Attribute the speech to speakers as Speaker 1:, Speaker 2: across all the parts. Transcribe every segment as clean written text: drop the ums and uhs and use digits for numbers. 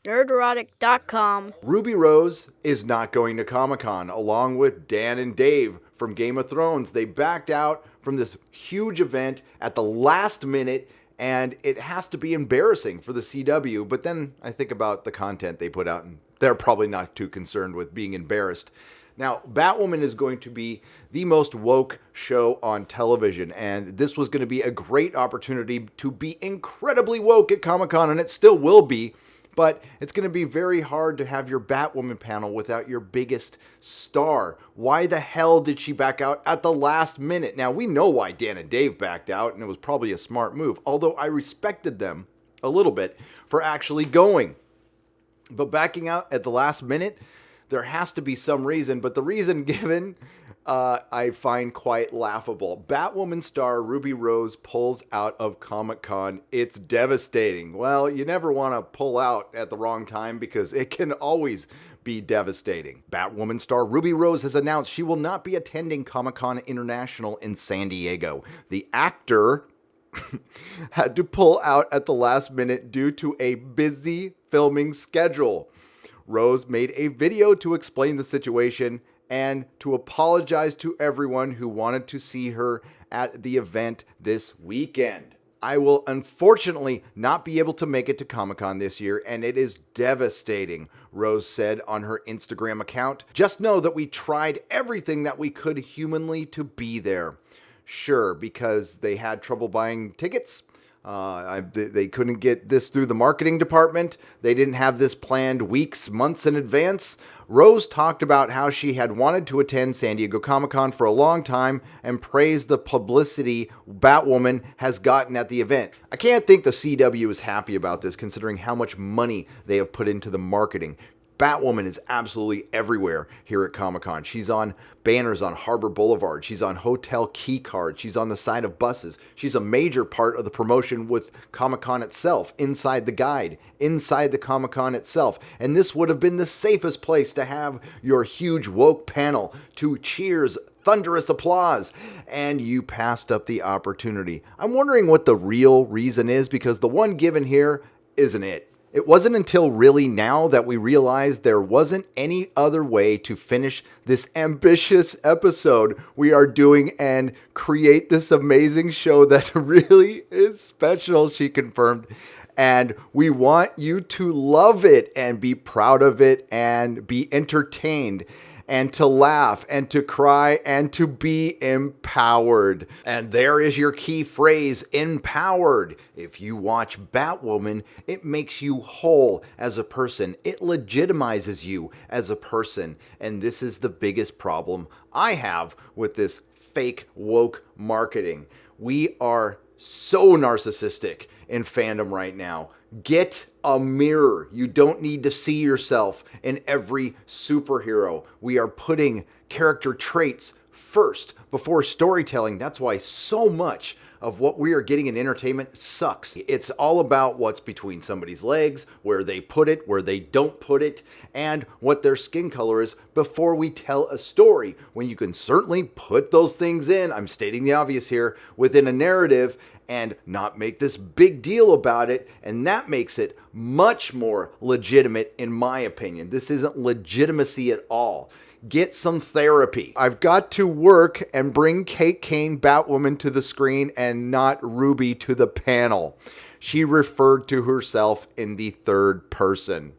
Speaker 1: Nerderotic.com.
Speaker 2: Ruby Rose is not going to Comic-Con, along with Dan and Dave from Game of Thrones. They backed out from this huge event at the last minute, and it has to be embarrassing for the CW. But then I think about the content they put out, and they're probably not too concerned with being embarrassed. Now, Batwoman is going to be the most woke show on television, and this was going to be a great opportunity to be incredibly woke at Comic-Con, and it still will be. But it's going to be very hard to have your Batwoman panel without your biggest star. Why the hell did she back out at the last minute? Now, we know why Dan and Dave backed out, and it was probably a smart move, although I respected them a little bit for actually going. But backing out at the last minute, there has to be some reason, but the reason given I find quite laughable. Batwoman star Ruby Rose pulls out of Comic-Con. It's devastating. Well, you never want to pull out at the wrong time because it can always be devastating. Batwoman star Ruby Rose has announced she will not be attending Comic-Con International in San Diego. The actor had to pull out at the last minute due to a busy filming schedule. Rose made a video to explain the situation and to apologize to everyone who wanted to see her at the event this weekend. I will unfortunately not be able to make it to Comic-Con this year, and it is devastating, Rose said on her Instagram account. Just know that we tried everything that we could humanly to be there. Sure, because they had trouble buying tickets. They couldn't get this through the marketing department. They didn't have this planned weeks, months in advance. Rose talked about how she had wanted to attend San Diego Comic-Con for a long time and praised the publicity Batwoman has gotten at the event. I can't think the CW is happy about this considering how much money they have put into the marketing. Batwoman is absolutely everywhere here at Comic-Con. She's on banners on Harbor Boulevard. She's on hotel key cards. She's on the side of buses. She's a major part of the promotion with Comic-Con itself, inside the guide, inside the Comic-Con itself. And this would have been the safest place to have your huge woke panel to cheers, thunderous applause, and you passed up the opportunity. I'm wondering what the real reason is, because the one given here isn't it. It wasn't until really now that we realized there wasn't any other way to finish this ambitious episode we are doing and create this amazing show that really is special, she confirmed. And we want you to love it and be proud of it and be entertained and to laugh and to cry and to be empowered. And there is your key phrase, empowered. If you watch Batwoman, it makes you whole as a person. It legitimizes you as a person. And this is the biggest problem I have with this fake woke marketing. We are so narcissistic in fandom right now. Get a mirror. You don't need to see yourself in every superhero. We are putting character traits first before storytelling. That's why so much of what we are getting in entertainment sucks. It's all about what's between somebody's legs, where they put it, where they don't put it, and what their skin color is before we tell a story. When you can certainly put those things in, I'm stating the obvious here, within a narrative and not make this big deal about it, and that makes it much more legitimate in my opinion. This isn't legitimacy at all. Get some therapy. I've got to work and bring Kate Kane Batwoman to the screen and not Ruby to the panel. She referred to herself in the third person.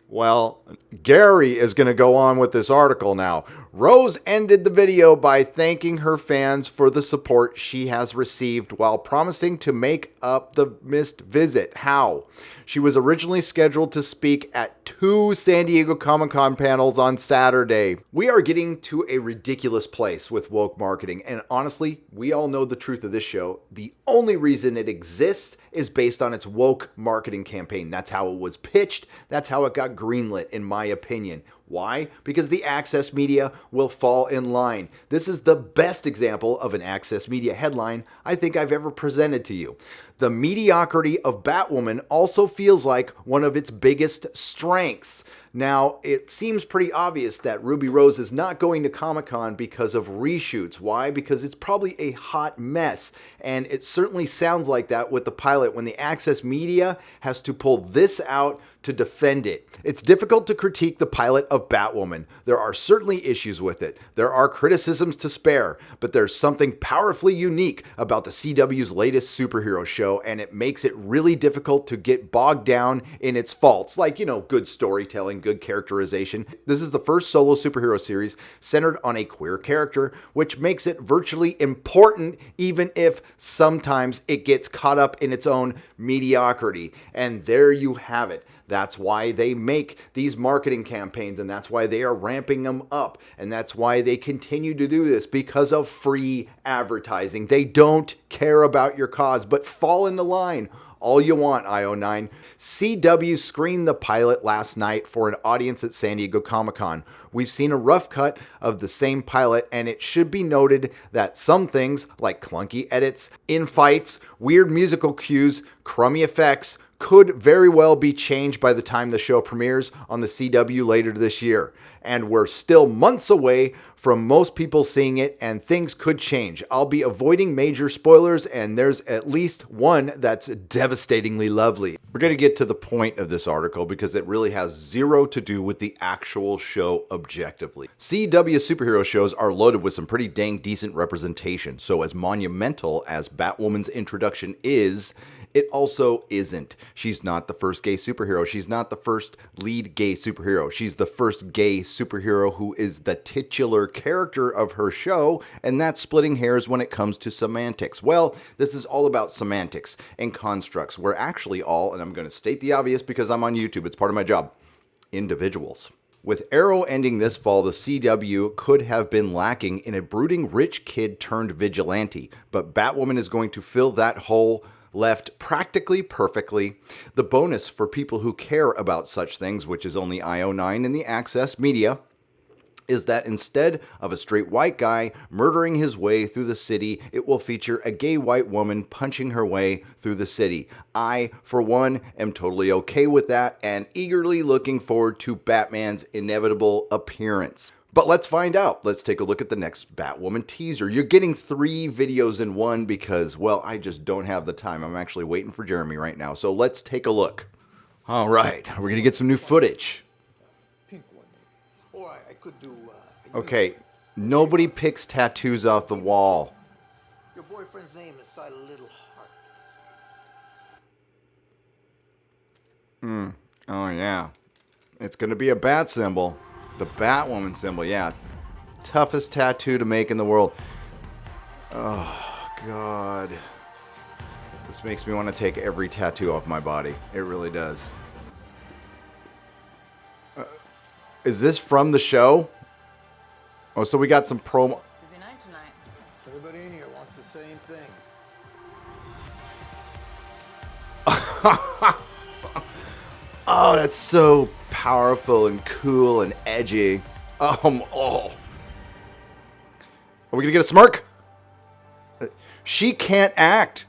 Speaker 2: Well, Gary is going to go on with this article now. Rose ended the video by thanking her fans for the support she has received while promising to make up the missed visit. How? She was originally scheduled to speak at 2 San Diego Comic-Con panels on Saturday. We are getting to a ridiculous place with woke marketing, and honestly, we all know the truth of this show. The only reason it exists is based on its woke marketing campaign. That's how it was pitched. That's how it got greenlit, in my opinion. Why? Because the access media will fall in line. This is the best example of an access media headline I think I've ever presented to you. The mediocrity of Batwoman also feels like one of its biggest strengths. Now, it seems pretty obvious that Ruby Rose is not going to Comic-Con because of reshoots. Why? Because it's probably a hot mess. And it certainly sounds like that with the pilot when the Access Media has to pull this out to defend it. It's difficult to critique the pilot of Batwoman. There are certainly issues with it. There are criticisms to spare, but there's something powerfully unique about the CW's latest superhero show, and it makes it really difficult to get bogged down in its faults, like, good storytelling, good characterization. This is the first solo superhero series centered on a queer character, which makes it virtually important, even if sometimes it gets caught up in its own mediocrity. And there you have it. That's why they make these marketing campaigns, and that's why they are ramping them up, and that's why they continue to do this, because of free advertising. They don't care about your cause, but fall in the line all you want, IO9. CW screened the pilot last night for an audience at San Diego Comic-Con. We've seen a rough cut of the same pilot, and it should be noted that some things, like clunky edits, infights, weird musical cues, crummy effects, could very well be changed by the time the show premieres on the CW later this year. And we're still months away from most people seeing it, and things could change. I'll be avoiding major spoilers, and there's at least one that's devastatingly lovely. We're going to get to the point of this article because it really has zero to do with the actual show objectively. CW superhero shows are loaded with some pretty dang decent representation, so as monumental as Batwoman's introduction is, it also isn't. She's not the first gay superhero. She's not the first lead gay superhero. She's the first gay superhero who is the titular character of her show, and that's splitting hairs when it comes to semantics. Well, this is all about semantics and constructs. We're actually all, and I'm going to state the obvious because I'm on YouTube, it's part of my job, individuals. With Arrow ending this fall, the CW could have been lacking in a brooding rich kid turned vigilante, but Batwoman is going to fill that hole left practically perfectly. The bonus for people who care about such things, which is only IO9 in the Access Media, is that instead of a straight white guy murdering his way through the city, it will feature a gay white woman punching her way through the city. I, for one, am totally okay with that and eagerly looking forward to Batman's inevitable appearance. But let's find out. Let's take a look at the next Batwoman teaser. You're getting 3 videos in one because, well, I just don't have the time. I'm actually waiting for Jeremy right now. So let's take a look. All right, we're going to get some new footage.
Speaker 1: Pink one, maybe. Or I could do...
Speaker 2: Okay, nobody picks tattoos off the wall.
Speaker 1: Your boyfriend's name inside a little heart.
Speaker 2: Oh, yeah. It's going to be a bat symbol. The Batwoman symbol, yeah. Toughest tattoo to make in the world. Oh, God. This makes me want to take every tattoo off my body. It really does. Is this from the show? Oh, so we got some promo.
Speaker 3: Busy night tonight.
Speaker 1: Everybody in here wants the same thing.
Speaker 2: Oh, that's so powerful and cool and edgy. Oh. Are we gonna get a smirk? She can't act.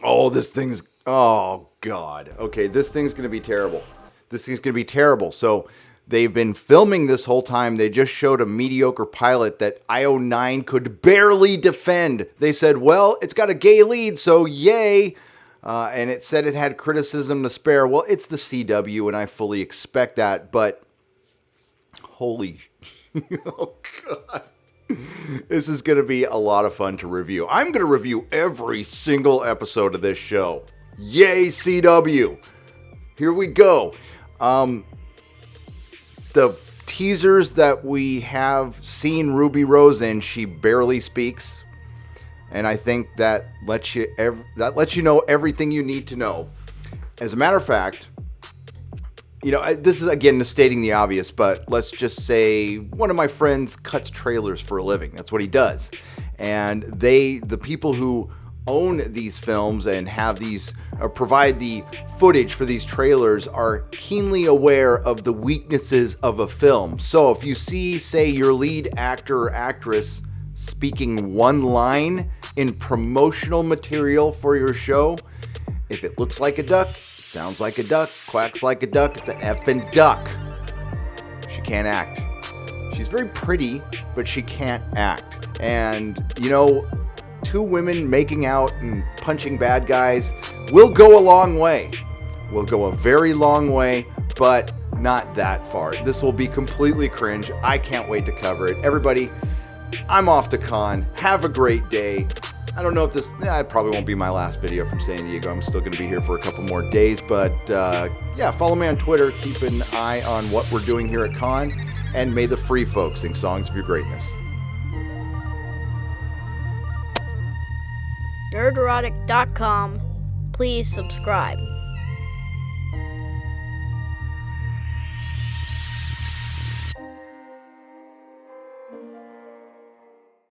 Speaker 2: Oh, this thing's... Oh, God. Okay, this thing's gonna be terrible. This thing's gonna be terrible. So they've been filming this whole time. They just showed a mediocre pilot that IO9 could barely defend. They said, well, it's got a gay lead, so yay. And it said it had criticism to spare. Well, it's the CW, and I fully expect that, but holy... oh, God. This is going to be a lot of fun to review. I'm going to review every single episode of this show. Yay, CW. Here we go. The teasers that we have seen Ruby Rose in, she barely speaks. And I think that lets you know everything you need to know. As a matter of fact, this is again stating the obvious, but let's just say one of my friends cuts trailers for a living. That's what he does. And the people who own these films and have these provide the footage for these trailers are keenly aware of the weaknesses of a film. So if you see, say, your lead actor or actress speaking one line in promotional material for your show, if it looks like a duck, it's Sounds like a duck, quacks like a duck. It's an effing duck. She can't act. She's very pretty, but she can't act. And, you know, two women making out and punching bad guys will go a long way. Will go a very long way, but not that far. This will be completely cringe. I can't wait to cover it. Everybody, I'm off to con. Have a great day. I don't know if this, it probably won't be my last video from San Diego. I'm still going to be here for a couple more days, but yeah, follow me on Twitter. Keep an eye on what we're doing here at con, and may the free folks sing songs of your greatness.
Speaker 3: Nerderotic.com. Please subscribe.